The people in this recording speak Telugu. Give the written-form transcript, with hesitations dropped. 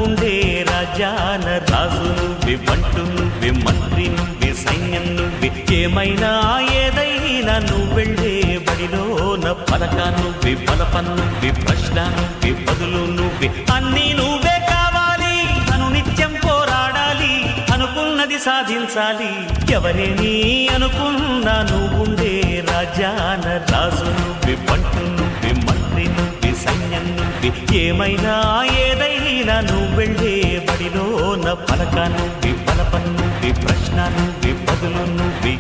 నువ్వుండే రాజాన రాజు నువ్వే, బంటు నువ్వే, మంత్రి నువ్వే, సైన్యం నువ్వే, ఏమైనా ఏదైనా నువ్వెళ్ళే బడిలోన పలక నువ్వే, బలపం నువ్వే, ప్రశ్న నువ్వే, బదులు నువ్వే, అన్నీ నువ్వే కావాలి. అను నిత్యం పోరాడాలి, అనుకున్నది సాధించాలి. ఎవరేని అనుకున్నా నువ్వుండే రాజాన రాజు నువ్వే, బంటు నువ్వే, మంత్రి నువ్వే, సైన్యం నువ్వే, ఏమైనా ఏదైనా నువ్వెళ్ళే బడిలోన పలక నువ్వే, బలపం నువ్వే, ప్రశ్న నువ్వే, బదులు నువ్వే.